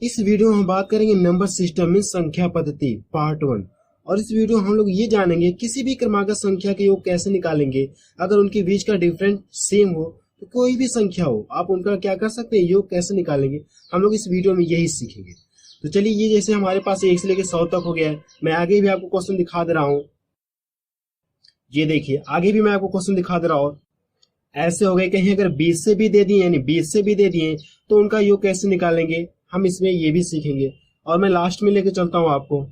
इस वीडियो में हम बात करेंगे नंबर सिस्टम में संख्या पद्धति पार्ट 1। और इस वीडियो में हम लोग ये जानेंगे किसी भी क्रमागत संख्या के योग कैसे निकालेंगे। अगर उनके बीच का डिफरेंट सेम हो तो कोई भी संख्या हो आप उनका क्या कर सकते हैं, योग कैसे निकालेंगे, हम लोग इस वीडियो में यही सीखेंगे। तो चलिए, ये जैसे हमारे पास 1 से लेकर 100 तक हो गया है। मैं आगे भी आपको क्वेश्चन दिखा दे रहा हूँ। ये देखिए, आगे भी मैं आपको क्वेश्चन दिखा दे रहा हूँ। ऐसे हो गए, कहीं अगर 20 से भी दे दिए यानी 20 से भी दे दिए तो उनका योग कैसे निकालेंगे, हम इसमें ये भी सीखेंगे। और मैं लास्ट में लेके चलता हूँ आपको,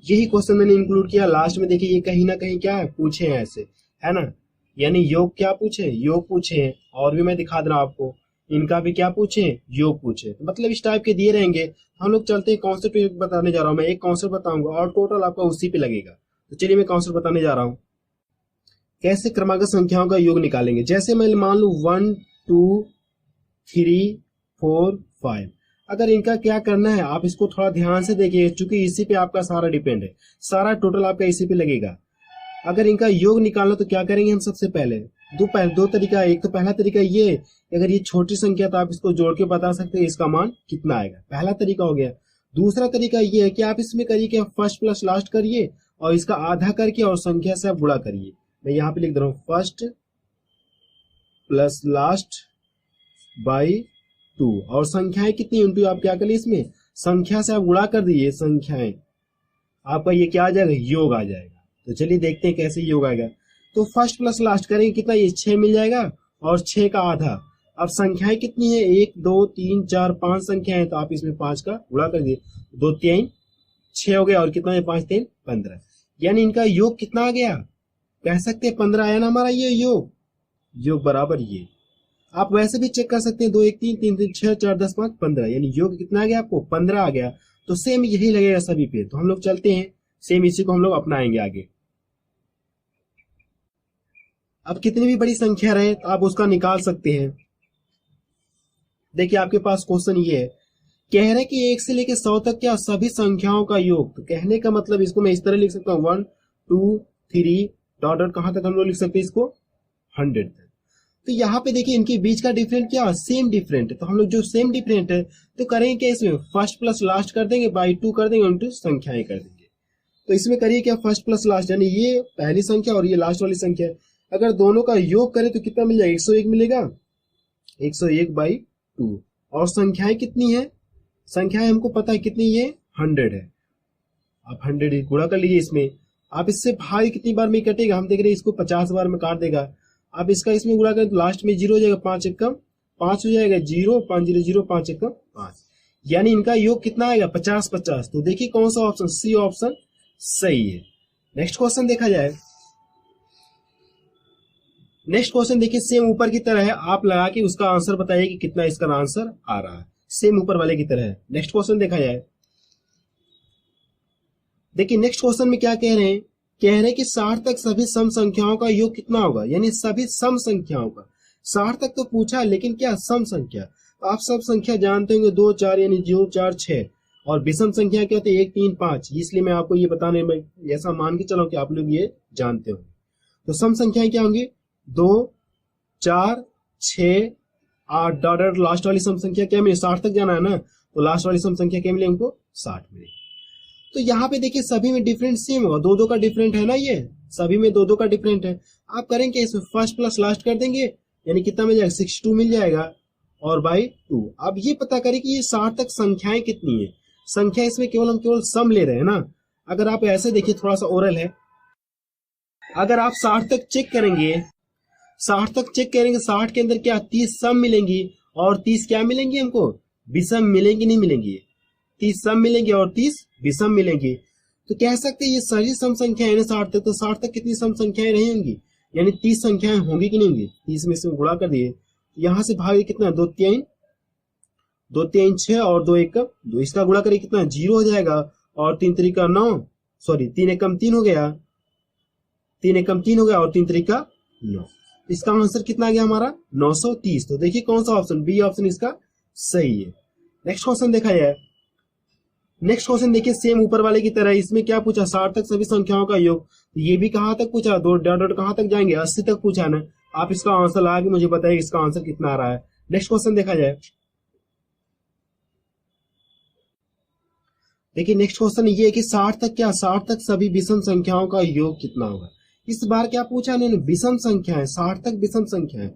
यही क्वेश्चन मैंने इंक्लूड किया लास्ट में। देखिए, ये कहीं ना कहीं क्या है, पूछे हैं ऐसे, है ना। यानी योग क्या पूछे, योग पूछे हैं। और भी मैं दिखा दे रहा हूँ आपको, इनका भी क्या पूछे, योग पूछे। मतलब इस टाइप के दिए रहेंगे। हम लोग चलते हैं कॉन्सेप्ट बताने जा रहा हूँ। मैं एक कॉन्सेप्ट बताऊंगा और टोटल आपका उसी पे लगेगा। तो चलिए, मैं कॉन्सेप्ट बताने जा रहा हूँ कैसे क्रमागत संख्याओं का योग निकालेंगे। जैसे मैं मान लू 1 2 3 4 5। अगर इनका क्या करना है, आप इसको थोड़ा ध्यान से देखिए, क्योंकि इसी पे आपका सारा डिपेंड है। सारा टोटल आपका इसी पे लगेगा। अगर इनका योग निकालना तो क्या करेंगे हम सबसे पहले, दो तरीका। एक तो पहला तरीका ये, अगर ये छोटी संख्या तो आप इसको जोड़ के बता सकते हैं इसका मान कितना आएगा। पहला तरीका हो गया। दूसरा तरीका ये है कि आप इसमें करिए कि फर्स्ट प्लस लास्ट करिए और इसका आधा करके और संख्या से आप गुणा करिए। मैं यहाँ पे लिख दे रहा हूँ फर्स्ट प्लस लास्ट बाई 2 और संख्याएं कितनी इंटू आप क्या करिए, इसमें संख्या से आप गुणा कर दीजिए। संख्याएं आपका ये क्या आ जाएगा, योग आ जाएगा। तो चलिए देखते हैं कैसे योग आएगा। तो फर्स्ट प्लस लास्ट करेंगे कितना, ये 6 मिल जाएगा और 6 का आधा। अब संख्याएं कितनी है, 1 2 3 4 5 संख्याएं, तो आप इसमें 5 का गुणा कर दीजिए। 2 3 6 हो गया और कितना है, 5 3 15। यानी इनका योग कितना आ गया, कह सकते हैं 15 आया ना हमारा ये योग बराबर ये। आप वैसे भी चेक कर सकते हैं, 2 1 3 3 3 6 4 10 5 15, यानी योग कितना आ गया आपको, 15 आ गया। तो सेम यही लगेगा सभी पे। तो हम लोग चलते हैं, सेम इसी को हम लोग अपनाएंगे आगे। अब कितनी भी बड़ी संख्या रहे तो आप उसका निकाल सकते हैं। देखिए, आपके पास क्वेश्चन ये है, कह रहे कि 1 से लेकर 100 तक क्या सभी संख्याओं का योग। तो कहने का मतलब इसको मैं इस तरह लिख सकता हूँ, 1 2 3 डॉट डॉट कहां तक हम लोग लिख सकते हैं इसको, 100 तक। तो यहाँ पे देखिए, इनके बीच का डिफरेंट क्या, सेम डिफरेंट है। तो हम लोग जो सेम डिफरेंट है तो करेंगे क्या, इसमें फर्स्ट प्लस लास्ट कर देंगे, बाई 2 कर देंगे, इंटू संख्याएं कर देंगे। तो इसमें करिए क्या, फर्स्ट प्लस लास्ट, यानी ये पहली संख्या और ये लास्ट वाली संख्या। अगर दोनों का योग करें तो कितना मिल जाएगा, 101 मिलेगा, 101 बाई 2। और संख्याएं कितनी है, संख्याएं हमको पता है कितनी, ये 100 है। आप 100 गुणा कर लीजिए इसमें। आप इससे भाग कितनी बार में कटेगा, हम देख रहे हैं इसको 50 बार में काट देगा। आप इसका इसमें गुणा करें तो लास्ट में 0 हो जाएगा, 5 एकम 5 हो जाएगा, 0 5 0 0 5 एकम 5। यानी इनका योग कितना आएगा, 50 50। तो देखिए कौन सा ऑप्शन, सी ऑप्शन सही है। नेक्स्ट क्वेश्चन देखा जाए। नेक्स्ट क्वेश्चन देखिए, सेम ऊपर की तरह है, आप लगा के उसका आंसर बताइए कि कितना इसका आंसर आ रहा है। सेम ऊपर वाले की तरह है। नेक्स्ट क्वेश्चन देखा जाए। देखिए नेक्स्ट क्वेश्चन में क्या कह रहे हैं, कह रहे हैं कि 60 तक सभी सम संख्याओं का योग कितना होगा। यानी सभी सम संख्याओं का, 60 तक तो पूछा लेकिन क्या सम संख्या। तो आप सब संख्या जानते होंगे, 2 4 यानी 0 4 6। और विषम संख्या क्या होती है, 1 3 5। इसलिए मैं आपको ये बताने में ऐसा मान के चला कि आप लोग ये जानते होंगे। तो सम संख्याएं क्या होंगी, 2 4 6 8 डॉट डॉट लास्ट वाली सम संख्या क्या मिले, 60 तक जाना है ना, तो लास्ट वाली सम संख्या क्या मिले हमको, 60 मिले। तो यहाँ पे देखिए सभी में डिफरेंट सेम होगा, 2 2 का डिफरेंट है ना, ये सभी में 2 2 का डिफरेंट है। आप करेंगे इसमें फर्स्ट प्लस लास्ट कर देंगे, यानी कितना मिल जाएगा, 62 मिल जाएगा और बाई 2। अब ये पता करें कि ये 60 तक संख्याएं कितनी है। संख्या इसमें केवल हम केवल सम ले रहे हैं ना। अगर आप ऐसे देखिए, थोड़ा सा ओरल है, अगर आप 60 तक चेक करेंगे, 60 तक चेक करेंगे, 60 के अंदर क्या 30 सम मिलेंगी और 30 क्या मिलेंगी हमको, विषम मिलेंगी, नहीं मिलेंगी, 30 सम मिलेंगे और 30 विषम मिलेंगी। तो कह सकते हैं ये सारी सम संख्याएं हैं 60 तक। तो 60 तक कितनी सम संख्याएं रही होंगी, यानी 30 संख्याएं होंगी कि नहीं होंगी। 30 में से गुणा कर दिए, यहां से भागे कितना, 2 3 6 और 2 1 2। इसका गुणा करिए कितना, 0 हो जाएगा और 3 3 का 9, सॉरी 3 एकम 3 हो गया, 3 एकम 3 हो गया और 3 3 का 9। इसका आंसर कितना आ गया हमारा, 930। तो देखिए कौन सा ऑप्शन, बी ऑप्शन इसका सही है। नेक्स्ट क्वेश्चन देखा जाए। नेक्स्ट क्वेश्चन देखिए, सेम ऊपर वाले की तरह। इसमें क्या पूछा, 60 तक सभी संख्याओं का योग। तो ये भी कहां तक पूछा, 2 डॉट डॉट कहां तक जाएंगे, 80 तक पूछा ना। आप इसका आंसर लगा के मुझे बताइए इसका आंसर कितना आ रहा है। नेक्स्ट क्वेश्चन देखा जाए। देखिए नेक्स्ट क्वेश्चन ये है कि 60 तक क्या, 60 तक सभी विषम संख्याओं का योग कितना होगा। इस बार क्या पूछा इन्होंने, विषम संख्या है, 60 तक विषम संख्या है।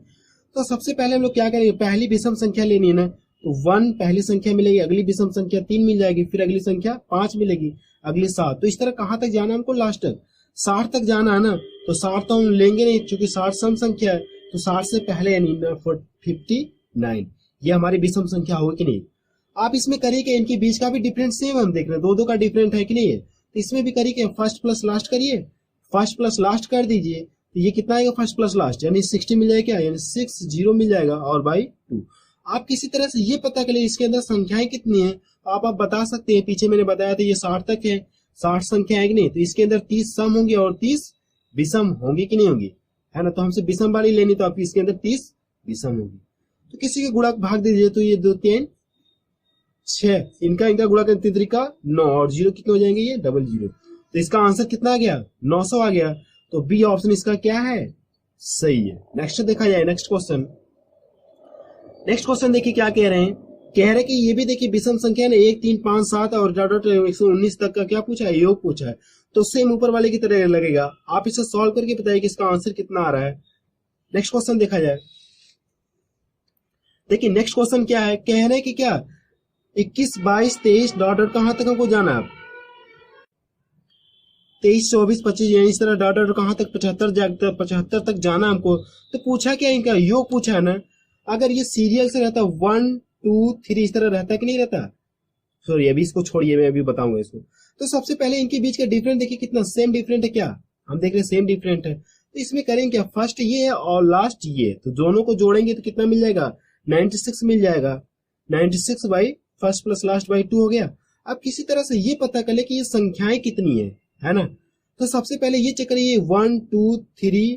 तो सबसे पहले हम लोग क्या करेंगे, पहली विषम संख्या लेनी है ना, तो 1 पहली संख्या मिलेगी, अगली विषम संख्या 3 मिल जाएगी, फिर अगली संख्या 5 मिलेगी, अगली 7। तो इस तरह कहां तक जाना है हमको, लास्ट तक 60 तक जाना है ना। तो 60 तो हम लेंगे नहीं क्योंकि 60 सम संख्या है, तो 60 से पहले यानी 59 ये हमारी विषम संख्या होगी कि नहीं। आप इसमें करिए कि इनके बीच का भी डिफरेंस सेम हम देख रहे हैं, दो का डिफरेंट है कि नहीं है। तो इसमें भी करिए कि फर्स्ट प्लस लास्ट करिए, फर्स्ट प्लस लास्ट कर दीजिए, तो ये कितना आएगा फर्स्ट प्लस लास्ट, यानी 60 मिल जाएगा क्या, यानी 60 मिल जाएगा और बाई 2। आप किसी तरह से ये पता करिए इसके अंदर संख्याएं कितनी है, तो आप बता सकते हैं। पीछे मैंने बताया था ये 60 तक है, 60 संख्या है कि नहीं, तो इसके अंदर 30 सम होंगे और 30 विषम होंगी कि नहीं होंगी, है ना। तो हमसे विषम वाली लेनी, तो आपकी इसके अंदर 30 विषम होगी। तो किसी के गुणा भाग दीजिए, तो ये 2 3 6, इनका गुणा करते तरीका 9 और 0 कितने हो जाएंगे, ये 00। तो इसका आंसर कितना आ गया, 900 आ गया। तो बी ऑप्शन इसका क्या है, सही है। नेक्स्ट देखा जाए, नेक्स्ट क्वेश्चन देखिए क्या कह रहे हैं। कह रहे कि ये भी देखिए विषम संख्या ने 1 3 5 7 और 119 तक का क्या पूछा है, योग पूछा है। तो सेम ऊपर वाले की तरह लगेगा। आप इसे सॉल्व करके बताइए कि इसका आंसर कितना आ रहा है। नेक्स्ट क्वेश्चन देखा जाए। देखिए नेक्स्ट क्वेश्चन क्या है, कह रहे हैं कि क्या 21 22 23 डॉट डॉट कहां तक हमको जाना है, 23 24 25 इस तरह डॉट डॉट कहां तक 75 तक जाना हमको। तो पूछा क्या, इनका योग पूछा है ना। अगर ये सीरियल से रहता 1 2 3 इस तरह रहता कि नहीं रहता, सॉरी अभी इसको छोड़िए, मैं अभी बताऊंगा इसको। तो सबसे पहले इनके बीच का डिफरेंट देखिए कितना सेम डिफरेंट है, क्या हम देख रहे हैं सेम डिफरेंट है। तो इसमें करेंगे क्या, फर्स्ट ये है और लास्ट ये, तो दोनों को जोड़ेंगे तो कितना मिल जाएगा, 96 मिल जाएगा। 96 by first plus last by 2 हो गया। अब किसी तरह से ये पता कर ले कि ये संख्याएं कितनी है ना। तो सबसे पहले ये चेक करिए 1 2 3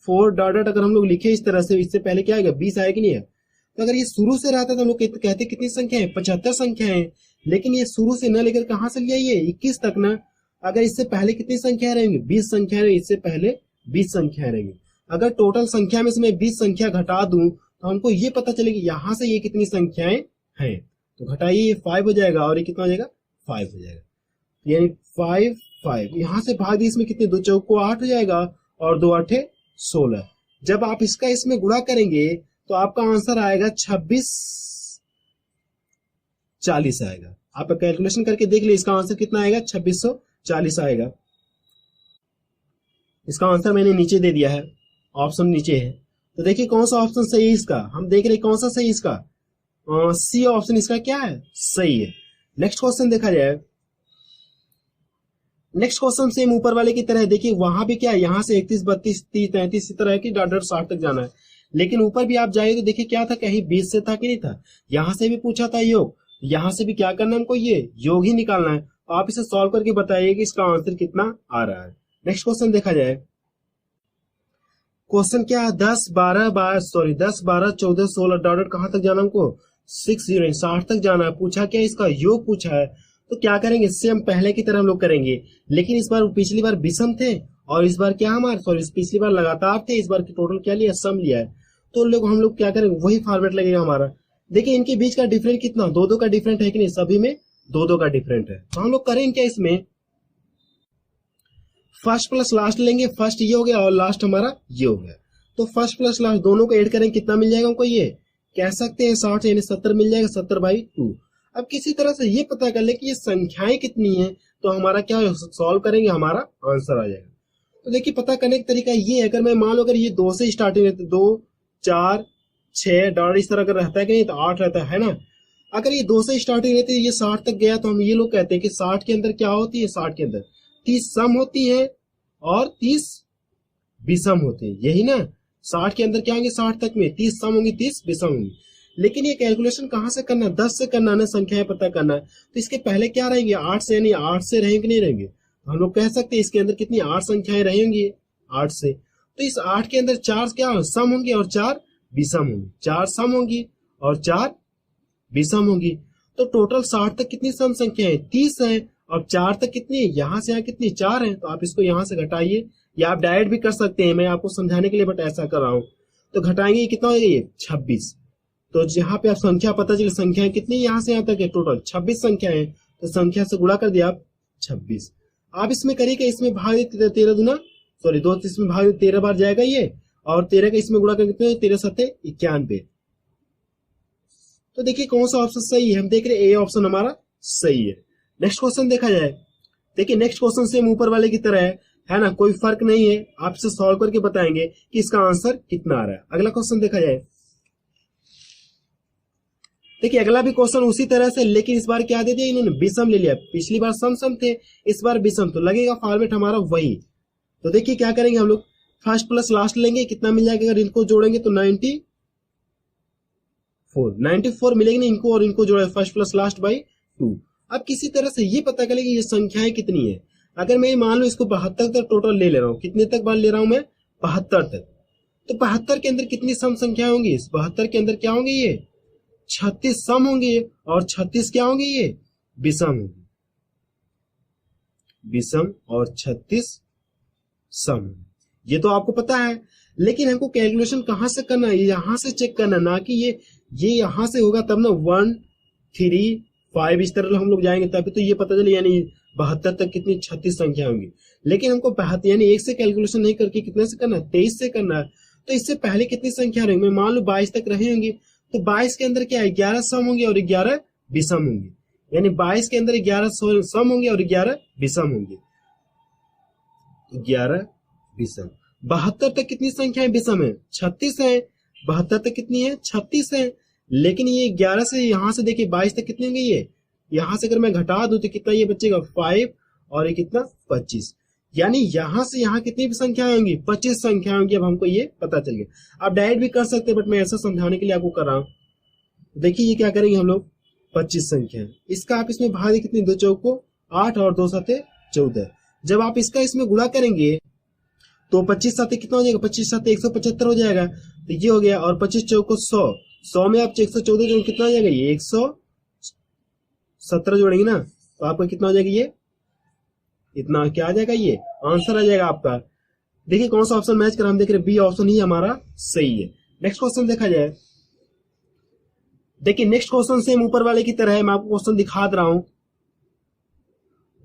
4 डॉट डॉट अगर हम लोग लिखे इस तरह से, इससे पहले क्या आएगा 20 आया कि नहीं है। तो अगर ये शुरू से रहता तो हम लोग कहते कितनी संख्या है, 75 संख्या है। लेकिन ये शुरू से न लेकर कहां से लिया, ये 21 तक ना। अगर इससे पहले कितनी संख्या रहेंगी, 20 संख्या रहेंगी, इससे पहले 20 संख्या रहेंगी। अगर टोटल संख्या में से मैं 20 संख्या घटा दूं तो हमको ये पता चलेगी यहाँ से ये कितनी संख्याएं हैं। तो घटाइए, ये 5 हो जाएगा और ये कितना हो जाएगा 5 हो जाएगा, यानी 5 5 यहां से भाग दी, इसमें कितने 2 चौको 8 हो जाएगा और 2 8 16। जब आप इसका इसमें गुणा करेंगे तो आपका आंसर आएगा 26 40 आएगा। आप कैलकुलेशन करके देख लीजिए, इसका आंसर कितना आएगा 2640 आएगा। इसका आंसर मैंने नीचे दे दिया है, ऑप्शन नीचे है। तो देखिए कौन सा ऑप्शन सही है इसका, हम देख रहे हैं कौन सा सही इसका, सी ऑप्शन इसका क्या है, सही है। नेक्स्ट क्वेश्चन देखा जाए। नेक्स्ट क्वेश्चन सेम ऊपर वाले की तरह है। देखिए वहां भी क्या है, यहाँ से 31 32 30 33 इस तरह है कि डॉट डॉट 60 तक जाना है। लेकिन ऊपर भी आप जाइए तो देखिए क्या था, कहीं 20 से था कि नहीं था। यहाँ से भी पूछा था योग, यहाँ से भी क्या करना है हमको, ये योग ही निकालना है। तो आप इसे सॉल्व करके बताइए कि इसका आंसर कितना आ रहा है। नेक्स्ट क्वेश्चन देखा जाए। क्वेश्चन क्या है, 10 12 14 16 डॉट डॉट कहां तक जाना हमको, 60 तक जाना है। पूछा क्या, इसका योग पूछा है। तो क्या करेंगे, इससे हम पहले की तरह हम लोग करेंगे। लेकिन इस बार पिछली बार विषम थे और इस बार क्या हमारे पिछली बार लगातार थे, इस बार की टोटल क्या लिया, सम लिया है। तो हम लोग क्या करेंगे, वही फॉर्मेट लगेगा हमारा। देखिए इनके बीच का डिफरेंट कितना, 2 का डिफरेंट है कि नहीं, सभी में 2 का डिफरेंट है। तो हम लोग करेंगे क्या, इसमें फर्स्ट प्लस लास्ट लेंगे, फर्स्ट ये हो गया और लास्ट हमारा ये हो गया। तो फर्स्ट प्लस लास्ट दोनों को ऐड करेंगे, कितना मिल जाएगा हमको, ये कह सकते हैं 60 यानी 70 मिल जाएगा, 70/2। अब किसी तरह से ये पता कर ले कि ये संख्याएं कितनी है, तो हमारा क्या सॉल्व करेंगे, हमारा आंसर आ जाएगा। तो देखिए पता करने का तरीका ये है, अगर मैं मान लो अगर ये 2 से स्टार्टिंग रहती, 2 4 6 डॉट इस तरह अगर रहता है कि नहीं, तो 8 रहता है ना। अगर ये 2 से स्टार्टिंग रहती है, ये 60 तक गया, तो हम ये लोग कहते हैं कि 60 के अंदर क्या होती है, 60 के अंदर 30 सम होती है और 30 विषम होती है, यही ना। 60 के अंदर क्या होंगे, 60 तक में 30 सम होंगी, 30 विषम होंगी। लेकिन ये कैलकुलेशन कहां से करना, 10 से करना है ना, संख्याएं पता करना है। तो इसके पहले क्या रहेंगे, 8 से, यानी 8 से रहेंगे नहीं रहेंगे। तो हम लोग कह सकते हैं इसके अंदर कितनी 8 संख्याएं रहेंगी 8 से। तो इस 8 के अंदर 4 क्या सम होंगे और 4 विषम होंगी, 4 सम होंगी और 4 विषम होंगी। तो टोटल 60 तक कितनी सम संख्या है, 30 है। और 4 तक कितनी है, यहाँ से यहाँ कितनी 4 है। तो आप इसको यहाँ से घटाइए, या आप डायरेक्ट भी कर सकते हैं, मैं आपको समझाने के लिए बट ऐसा कर रहा हूँ। तो घटाएंगे कितना हो जाएगा, 26। तो जहाँ पे आप संख्या पता चले, संख्या कितनी यहाँ से यहाँ तक है, टोटल 26 संख्या है। तो संख्या से गुणा कर दिया आप 26। आप इसमें करिए इसमें भाग 13 दूना सॉरी 2 इसमें भाग 13 बार जाएगा ये, और 13 का इसमें गुणा कर कितने 13 7 91। तो देखिए कौन सा ऑप्शन सही है, हम देख रहे हैं ए ऑप्शन हमारा सही है। नेक्स्ट क्वेश्चन देखा जाए, देखिए नेक्स्ट क्वेश्चन सेम ऊपर वाले की तरह है ना, कोई फर्क नहीं है, आप इसे सॉल्व करके बताएंगे कि इसका आंसर कितना आ रहा है। अगला क्वेश्चन देखा जाए, देखिए अगला भी क्वेश्चन उसी तरह से, लेकिन इस बार क्या दे दिया इन्होंने, विषम ले लिया। पिछली बार सम थे, इस बार विषम, तो लगेगा फॉर्मेट हमारा वही। तो देखिए क्या करेंगे हम लोग, फर्स्ट प्लस लास्ट लेंगे, कितना मिल जाएगा अगर इनको जोड़ेंगे तो 94 मिलेगी ना इनको, और इनको जोड़े फर्स्ट प्लस लास्ट बाई 2। अब किसी तरह से ये पता करें कि ये संख्याएं कितनी है। अगर मैं मान लो इसको 72 तक टोटल ले रहा हूँ, कितने तक बार ले रहा हूं मैं, 72 तक, तो 72 के अंदर कितनी सम संख्या होंगी, इस 72 के अंदर क्या होंगे, ये 36 सम होंगे, और 36 क्या होंगे, ये विषम होंगे, विषम और 36 सम। ये तो आपको पता है, लेकिन हमको कैलकुलेशन कहां से करना है, यहां से चेक करना, ना कि ये यहां से होगा तब ना 1 3 5 इस तरह हम लोग जाएंगे तभी तो ये पता चले, यानी 72 तक कितनी 36 संख्या होंगी। लेकिन हमको 72 यानी 1 से कैलकुलेशन नहीं करके कितने से करना है, 23 से करना है। तो इससे पहले कितनी संख्या रहेंगी, मैं मान लो 22 तक रहे होंगे, तो 22 के अंदर क्या है, 11 सम होंगे और 11 विषम होंगे, यानी 22 के अंदर 11 सम होंगे और 11 विषम होंगे, 11 विषम। 72 तक कितनी संख्या है विषम है, 36 है। 72 तक कितनी है, 36 है। लेकिन ये 11 से यहां से देखिए 22 तक कितनी होंगे, ये यहां से अगर मैं घटा दूं तो कितना ये बचेगा 5, और ये कितना 25, यानी यहां से यहां कितनी संख्या होंगी, 25 संख्या होंगी। अब हमको ये पता चल गया। आप डायरेक्ट भी कर सकते हैं, बट मैं ऐसा समझाने के लिए आपको कर रहा हूं। देखिए ये क्या करेंगे हम लोग, 25 संख्या, इसका आप इसमें भाग कितनी, 2 चौक को 8 और 2 7 14। जब आप इसका इसमें गुणा करेंगे तो 25 7 कितना हो जाएगा, 25 7 175 हो जाएगा, तो ये हो गया। और 25 चौक को 100, 100 में आप 114 जोड़ कितना हो जाएगा, ये 117 जोड़ेंगे ना, तो आपका कितना हो जाएगा, ये इतना क्या आ जाएगा, ये आंसर आ जाएगा आपका। देखिए कौन सा ऑप्शन मैच कर, हम देख रहे बी ऑप्शन ही हमारा सही है। नेक्स्ट क्वेश्चन देखा जाए, देखिए नेक्स्ट क्वेश्चन सेम ऊपर वाले की तरह है, मैं आपको क्वेश्चन दिखा दे रहा हूं।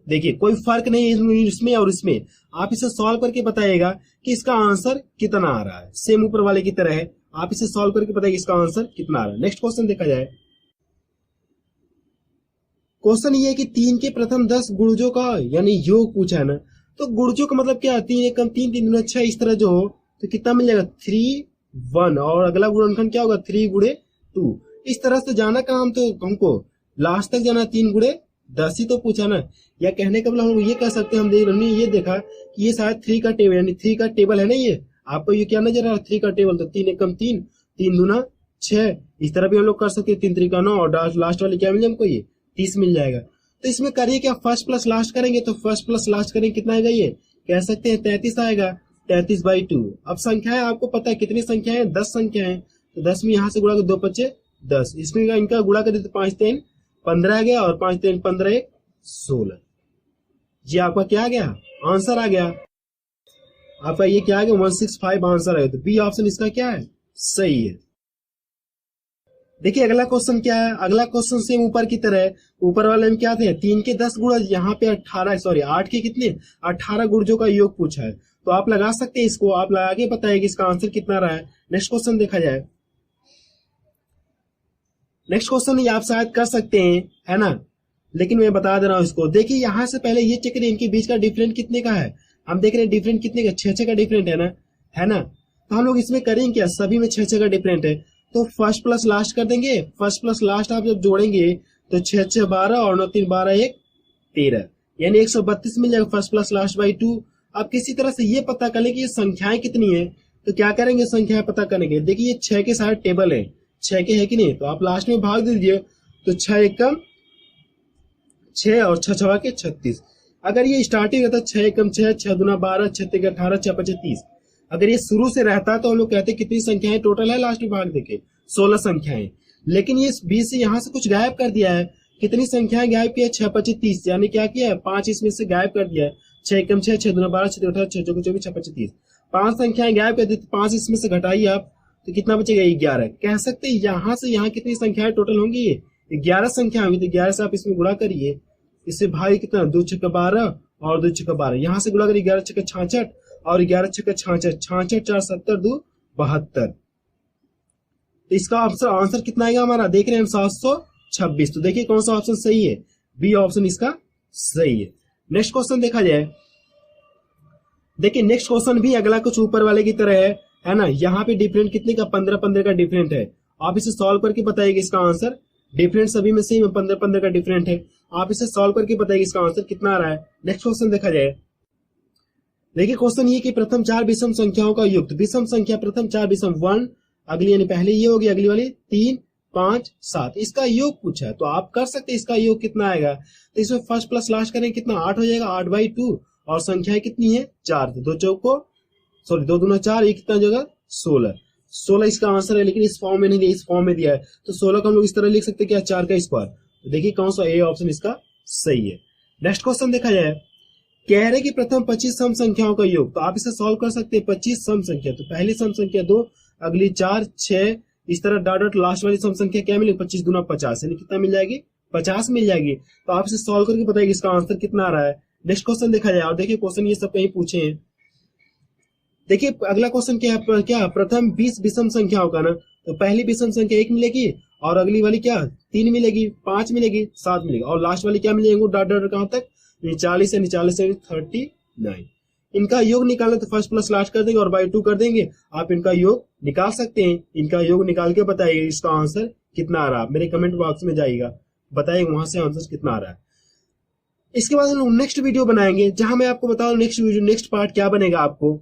देखिए कोई फर्क नहीं है इसमें और इसमें, आप इसे सॉल्व करके बताइएगा कि इसका आंसर कितना आ रहा है। सेम ऊपर वाले की तरह है, आप इसे सॉल्व करके बताइए इसका आंसर कितना आ रहा है। नेक्स्ट क्वेश्चन देखा जाए, क्वेश्चन ये है कि 3 के प्रथम 10 गुणजों का यानी योग पूछा है ना, तो गुणजों का मतलब क्या है, 3 एकम 3 3 गुना 6 इस तरह जो हो तो कितना मिल जाएगा 3 1, और अगला गुणनखंड क्या होगा 3 गुणे 2। इस तरह से जाना का हम तो हमको लास्ट तक जाना, 3 गुणे 10 ही तो पूछा ना। या कहने का मतलब हम ये कह सकते हैं, हम देख हमने ये देखा कि ये शायद 3 का टेबल यानी 3 का टेबल है ना, ये आपको ये क्या नजर आ रहा है 3 का टेबल, तो 3 एकम 3 3 दूना 6 इस तरह भी हम लोग कर सकते हैं, 3 3 का 9 और लास्ट वाले क्या मिले हमको, ये 30 मिल जाएगा। तो इसमें करिए क्या, फर्स्ट प्लस लास्ट करेंगे, तो फर्स्ट प्लस लास्ट करेंगे कितना आएगा, ये कह सकते हैं 33 आएगा, 33/2। अब संख्या है आपको पता है कितनी संख्या है, 10 संख्या है, तो 10 में यहाँ से गुणा कर 2 5 10, इसमें इनका गुणा कर देते 5 3 15 आ गया, और 5 3 15 1 16। ये आपका क्या आ गया, आंसर आ गया आपका, ये क्या आ गया 165 आंसर आएगा। तो बी ऑप्शन इसका क्या है, सही है। देखिए अगला क्वेश्चन क्या है, अगला क्वेश्चन सेम ऊपर की तरह है। ऊपर वाले में क्या थे, 3 के 10 गुणज, यहाँ पे 8 के कितने 18 गुणजों का योग पूछा है, तो आप लगा सकते हैं इसको, आप लगा के बताइए इसका आंसर कितना रहा है। नेक्स्ट क्वेश्चन देखा जाए, नेक्स्ट क्वेश्चन ये आप शायद कर सकते हैं है ना, लेकिन मैं बता दे रहा हूं इसको। देखिए यहां से पहले ये चेक करिए इनके बीच का डिफरेंट कितने का है, हम देख रहे हैं डिफरेंट कितने का, 6 का डिफरेंट है ना। तो हम लोग इसमें करेंगे क्या, सभी में 6 का डिफरेंट है, तो फर्स्ट प्लस लास्ट कर देंगे। फर्स्ट प्लस लास्ट आप जब जोड़ेंगे तो 6 6 12 और 9 3 12 1 13, यानी 132 मिल जाएगा फर्स्ट प्लस लास्ट बाई 2। अब किसी तरह से ये पता कर ले कि ये संख्याएं कितनी है, तो क्या करेंगे, संख्याएं पता करेंगे। देखिए ये 6 के साथ टेबल है, 6 के है कि नहीं, तो आप लास्ट में भाग दीजिए, तो 6 एकम 6 और 6 6 के 36। अगर ये स्टार्टिंग रहता 6 एकम 6 6 दूना 12 6 3 18 6 5 30, अगर ये शुरू से रहता तो हम लोग कहते कितनी संख्याएं टोटल है, लास्ट में भाग देके 16 संख्याएं। लेकिन ये 20 से यहाँ से कुछ गायब कर दिया है, कितनी संख्याएं गायब किया है, 6 5 30, यानी क्या किया है 5 इसमें से गायब कर दिया है। 6 एकम 6 6 दूना 12 6 18 6 24 6 5 30, 5 संख्याएं गायब कर दी, 5 इसमें से घटाइए आप तो कितना बचेगा 11। कह सकते हैं यहाँ से यहाँ कितनी संख्याएं टोटल होंगी, ये 11 संख्या होंगी, तो 11 से आप इसमें गुणा करिए इससे भाई कितना, 2 छक्का 12 और 2 छक्का 12, यहाँ से गुणा कर 11 छक्का 66 और 11 छक्का 66, 66 4 70 2 72। इसका आंसर कितना आएगा हमारा, देख रहे हैं हम 726। तो देखिए कौन सा ऑप्शन सही है, बी ऑप्शन इसका सही है। नेक्स्ट क्वेश्चन देखा जाए, देखिए नेक्स्ट क्वेश्चन भी अगला कुछ ऊपर वाले की तरह है ना। यहाँ पे डिफरेंट कितने का, 15 15 का डिफरेंट है। आप इसे सॉल्व करके बताइएगा इसका आंसर, डिफरेंट सभी में सेम 15 15 का डिफरेंट है। आप इसे सॉल्व करके बताइएगा इसका आंसर कितना आ रहा है। नेक्स्ट क्वेश्चन देखा जाए, देखिए क्वेश्चन ये कि प्रथम 4 विषम संख्याओं का युक्त, विषम संख्या प्रथम 4 विषम 1, अगली यानी पहले ये होगी, अगली वाली 3 5 7, इसका योग पूछा है। तो आप कर सकते हैं इसका योग कितना आएगा। तो इसमें फर्स्ट प्लस लास्ट करें कितना, 8 हो जाएगा, 8/2 और संख्याएं कितनी है 4, 2 चौको 2 दूना 4, ये कितना जगह 16 इसका आंसर है। लेकिन इस फॉर्म में नहीं दिया, इस फॉर्म में दिया है। तो 16 को हम लोग इस तरह लिख सकते हैं क्या, 4 का स्क्वायर। तो देखिए कौन सा ए ऑप्शन इसका सही है। नेक्स्ट क्वेश्चन देखा जाए, कह रहे कि प्रथम 25 सम संख्याओं का योग। तो आप इसे सॉल्व कर सकते हैं, 25 सम संख्या, तो पहली सम संख्या 2, अगली 4 6, इस तरह डॉट डॉट लास्ट वाली सम संख्या क्या मिलेगी, 25 दूना 50, यानी कितना मिल जाएगी, 50 मिल जाएगी। तो आप इसे सॉल्व करके बताइए इसका आंसर कितना आ रहा है। नेक्स्ट क्वेश्चन देखा जाए, और देखिए क्वेश्चन ये सब कहीं पूछे हैं। देखिए अगला क्वेश्चन क्या प्रथम 20 विषम संख्याओं का ना। तो पहली विषम संख्या 1 मिलेगी और अगली वाली क्या 3 मिलेगी, 5 मिलेगी, 7 मिलेगी और लास्ट वाली क्या मिलेगी डॉट डॉट कहां तक, 40 से 40 से 39। इनका योग निकालना तो फर्स्ट प्लस लास्ट कर देंगे और बाई 2 कर देंगे। आप इनका योग निकाल सकते हैं। इनका योग निकाल के बताइए इसका आंसर कितना आ रहा है। मेरे कमेंट बॉक्स में जाइएगा, बताइए वहां से आंसर कितना आ रहा है। इसके बाद हम लोग नेक्स्ट वीडियो बनाएंगे जहां मैं आपको बताऊं नेक्स्ट पार्ट क्या बनेगा आपको।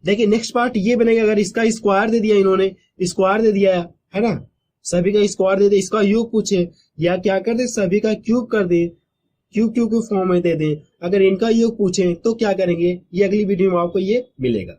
देखिए नेक्स्ट पार्ट ये बनेगा, अगर इसका स्क्वायर दे दिया, इन्होंने स्क्वायर दे दिया है ना, सभी का स्क्वायर दे दे, इसका योग पूछे, या क्या कर दे सभी का क्यूब कर दे, क्यूब क्यूब के फॉर्म में दे दें। अगर इनका योग पूछे तो क्या करेंगे, ये अगली वीडियो में आपको ये मिलेगा।